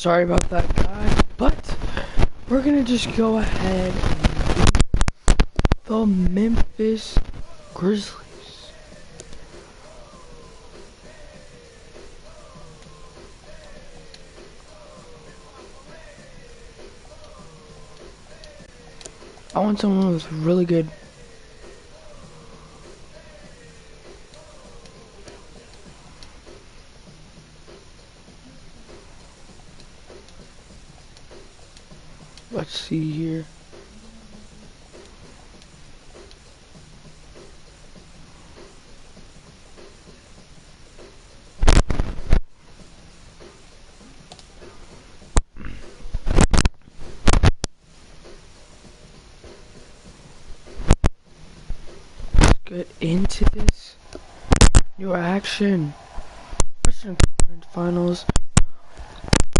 Sorry about that, guys, but we're gonna just go ahead and do the Memphis Grizzlies. I want someone with really good. Let's see here. Let's get into this new action. Western Conference Finals.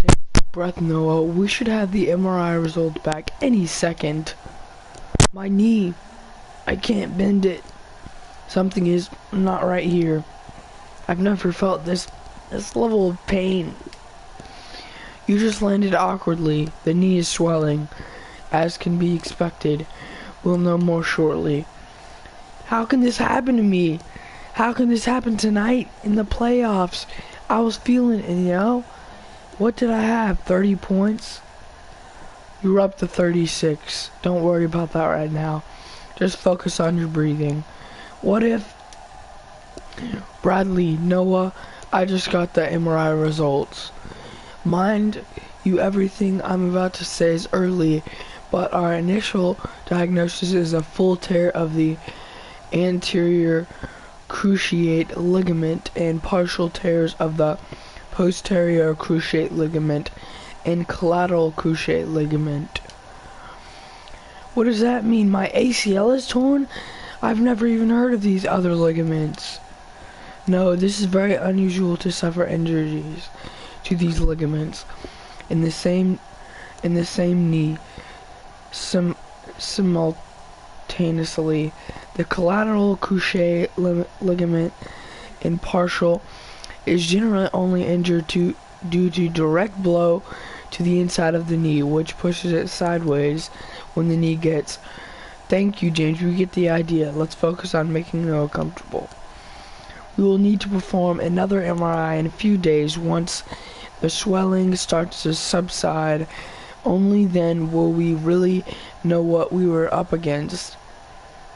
Take a breath, Noah. We should have the MRI results back any second. My knee, I can't bend it. Something is not right here. I've never felt this level of pain. You just landed awkwardly. The knee is swelling, as can be expected. We'll know more shortly. How can this happen to me? How can this happen tonight in the playoffs? I was feeling it, you know? What did I have? 30 points? You're up to 36. Don't worry about that right now. Just focus on your breathing. What if... Bradley, Noah, I just got the MRI results. Mind you, everything I'm about to say is early, but our initial diagnosis is a full tear of the anterior cruciate ligament and partial tears of the posterior cruciate ligament and collateral cruciate ligament. What does that mean? My ACL is torn? I've never even heard of these other ligaments. No, this is very unusual to suffer injuries to these ligaments in the same knee simultaneously. The collateral cruciate ligament and partial is generally only injured due to direct blow to the inside of the knee, which pushes it sideways when the knee gets. Thank you, James. We get the idea. Let's focus on making Noah comfortable. We will need to perform another MRI in a few days once the swelling starts to subside. Only then will we really know what we were up against.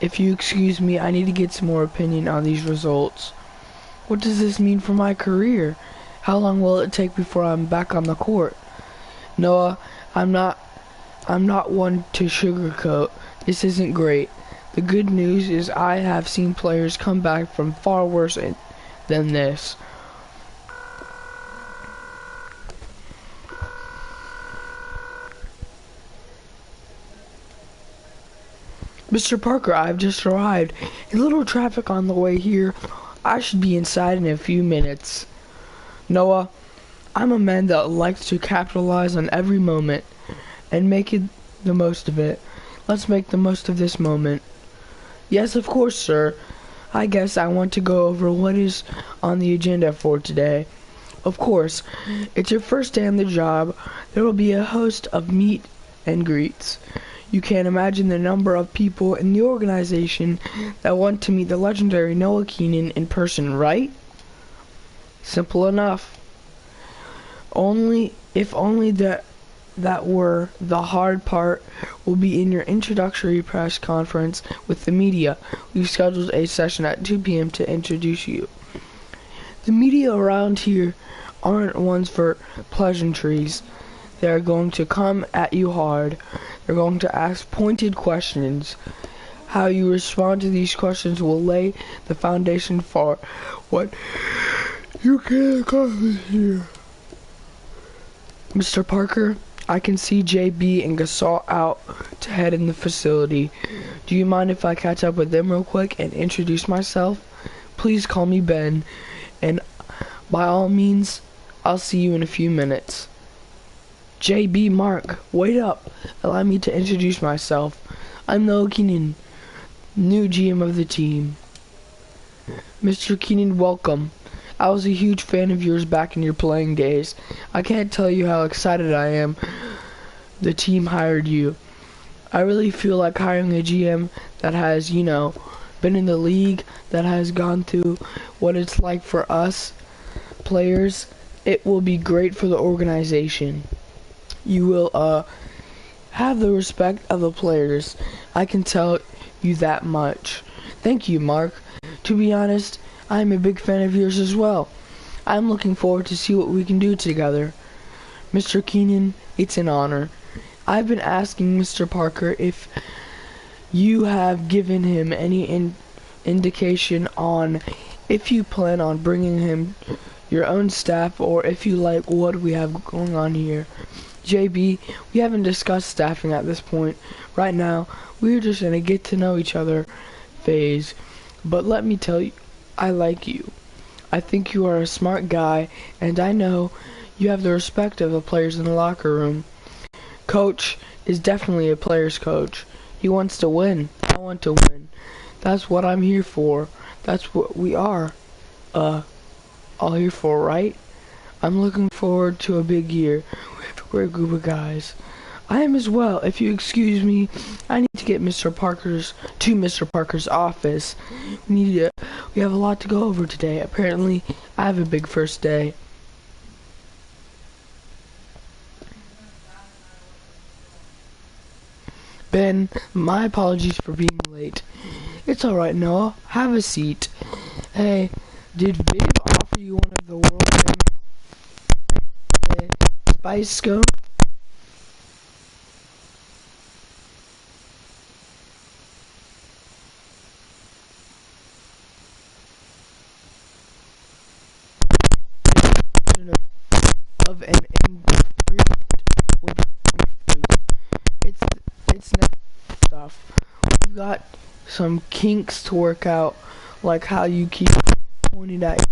If you excuse me, I need to get some more opinion on these results. What does this mean for my career? How long will it take before I'm back on the court? Noah, I'm not one to sugarcoat. This isn't great. The good news is I have seen players come back from far worse than this. Mr. Parker, I've just arrived. A little traffic on the way here. I should be inside in a few minutes. Noah, I'm a man that likes to capitalize on every moment and make it the most of it. Let's make the most of this moment. Yes, of course, sir. I guess I want to go over what is on the agenda for today. Of course, it's your first day on the job. There will be a host of meet and greets. You can't imagine the number of people in the organization that want to meet the legendary Noah Keenan in person, right? Simple enough. If only that were the hard part will be in your introductory press conference with the media. We've scheduled a session at 2 p.m. to introduce you. The media around here aren't ones for pleasantries. They are going to come at you hard. They're going to ask pointed questions. How you respond to these questions will lay the foundation for what you can accomplish here. Mr. Parker, I can see JB and Gasol out to head in the facility. Do you mind if I catch up with them real quick and introduce myself? Please call me Ben, and by all means, I'll see you in a few minutes. JB, Marc, wait up. Allow me to introduce myself. I'm Noah Keenan, new GM of the team. Mr. Keenan, welcome. I was a huge fan of yours back in your playing days. I can't tell you how excited I am the team hired you. I really feel like hiring a GM that has, been in the league, that has gone through what it's like for us players. It will be great for the organization. You will have the respect of the players. I can tell you that much. Thank you, Marc. To be honest, I'm a big fan of yours as well. I'm looking forward to see what we can do together. Mr. Keenan, it's an honor. I've been asking Mr. Parker if you have given him any indication on if you plan on bringing him your own staff or if you like what we have going on here. JB, we haven't discussed staffing at this point. Right now, we're just in a get to know each other phase. But let me tell you, I like you. I think you are a smart guy, and I know you have the respect of the players in the locker room. Coach is definitely a player's coach. He wants to win. I want to win. That's what I'm here for. That's what we are all here for, right? I'm looking forward to a big year with a great group of guys. I am as well. If you excuse me, I need to get Mr. Parker's office. We have a lot to go over today. Apparently, I have a big first day. Ben, my apologies for being late. It's alright, Noah. Have a seat. Hey, did Viv offer you one of the world famous spice scones? Of an ingredient with foods. It's not stuff. We've got some kinks to work out, like how you keep pointing at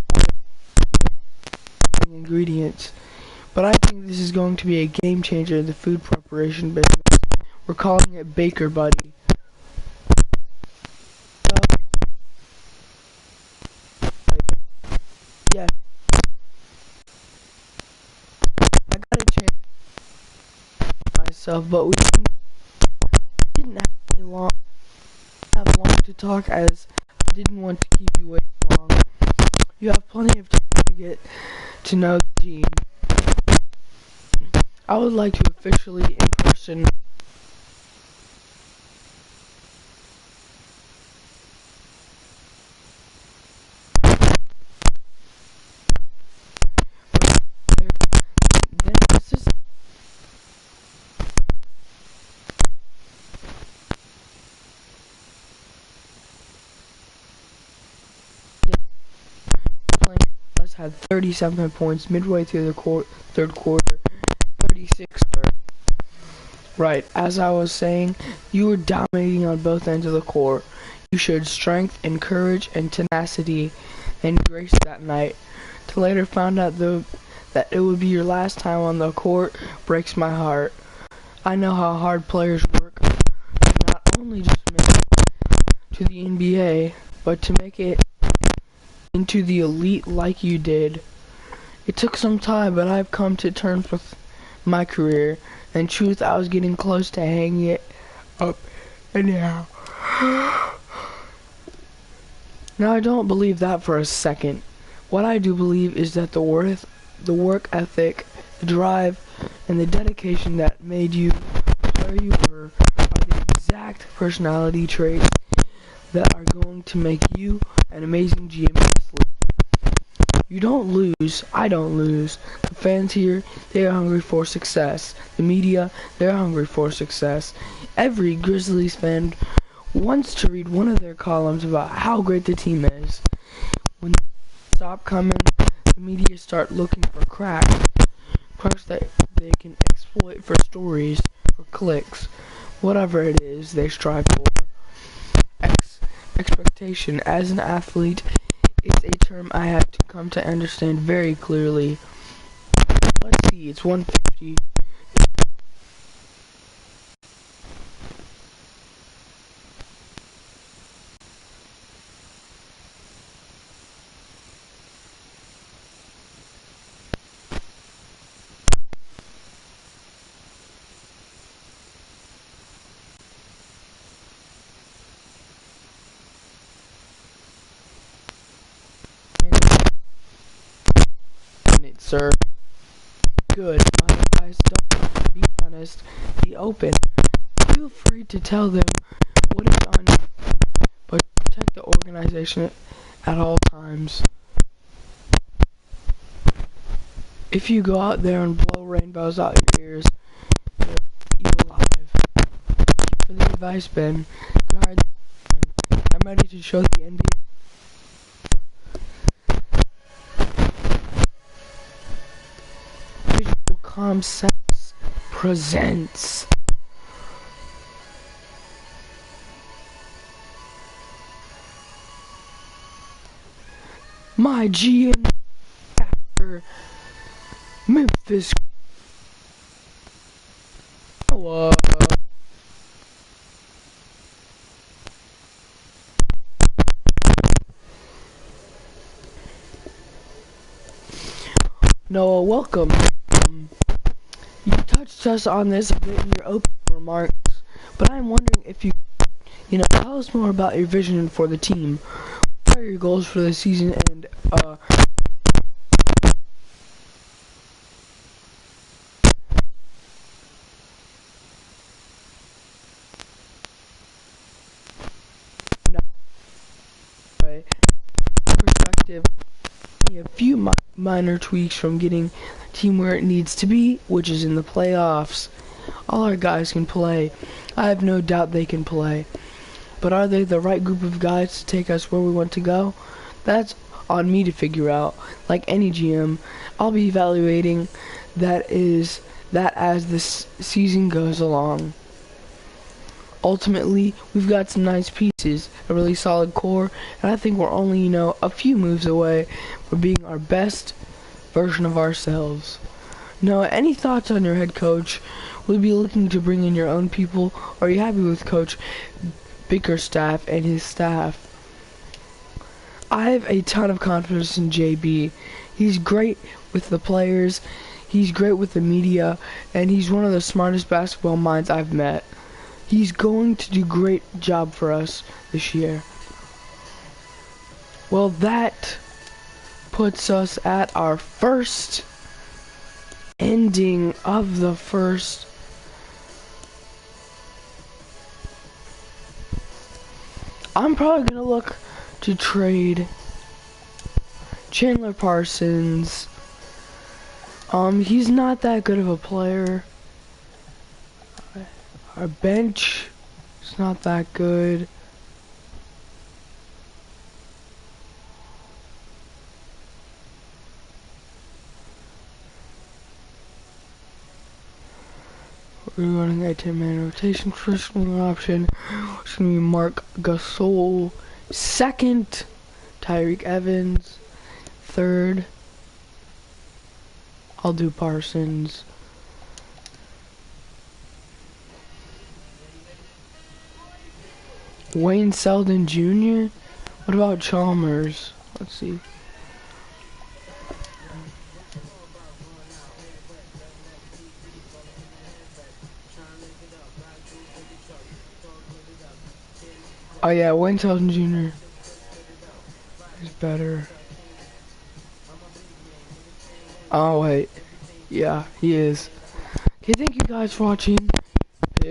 ingredients. But I think this is going to be a game changer in the food preparation business. We're calling it Baker Buddy. Yeah, I gotta change myself, but we didn't have long to talk as I didn't want to keep you waiting long. You have plenty of time to get to know the team. I would like to officially in person then assist playing us had 37 points midway through the third quarter, 36. Right, as I was saying, you were dominating on both ends of the court. You showed strength and courage and tenacity and grace that night. To later find out that it would be your last time on the court breaks my heart. I know how hard players work to not only just make it to the NBA, but to make it into the elite like you did. It took some time, but I've come to terms with my career. In truth, I was getting close to hanging it up anyhow. Now, I don't believe that for a second. What I do believe is that the work ethic, the drive, and the dedication that made you where you were are the exact personality traits that are going to make you an amazing GM in this league. You don't lose, I don't lose. The fans here, they are hungry for success. The media, they're hungry for success. Every Grizzlies fan wants to read one of their columns about how great the team is. When they stop coming, the media start looking for cracks that they can exploit for stories, for clicks, whatever it is they strive for. Expectation as an athlete is a term I have to come to understand very clearly. Let's see, it's 150. sir. Good. My advice, don't lie, be honest, be open. Feel free to tell them what is on your mind, but protect the organization at all times. If you go out there and blow rainbows out your ears, you'll eat you alive. For the advice, Ben, guard. I'm ready to show the NBA. Visual Concepts presents MyGM after Memphis. Noah, welcome. You touched us on this a bit in your opening remarks, but I'm wondering if you tell us more about your vision for the team. What are your goals for the season, and perspective, a few minor tweaks from getting the team where it needs to be, which is in the playoffs. All our guys can play. I have no doubt they can play. But are they the right group of guys to take us where we want to go? That's on me to figure out. Like any GM, I'll be evaluating that as this season goes along. Ultimately, we've got some nice pieces, a really solid core, and I think we're only, a few moves away from being our best version of ourselves. Noah, any thoughts on your head coach? Will you be looking to bring in your own people, or are you happy with Coach Bickerstaff and his staff? I have a ton of confidence in JB. He's great with the players, he's great with the media, and he's one of the smartest basketball minds I've met. He's going to do a great job for us this year. Well, that puts us at our first ending of the first. I'm probably going to look to trade Chandler Parsons. He's not that good of a player. Our bench is not that good. We're running a 10-man rotation. First option is going to be Marc Gasol. Second, Tyreke Evans. Third, I'll do Parsons. Wayne Selden Jr.? What about Chalmers? Let's see. Oh yeah, Wayne Selden Jr. is better. Oh wait. Yeah, he is. Okay, thank you guys for watching. Peace.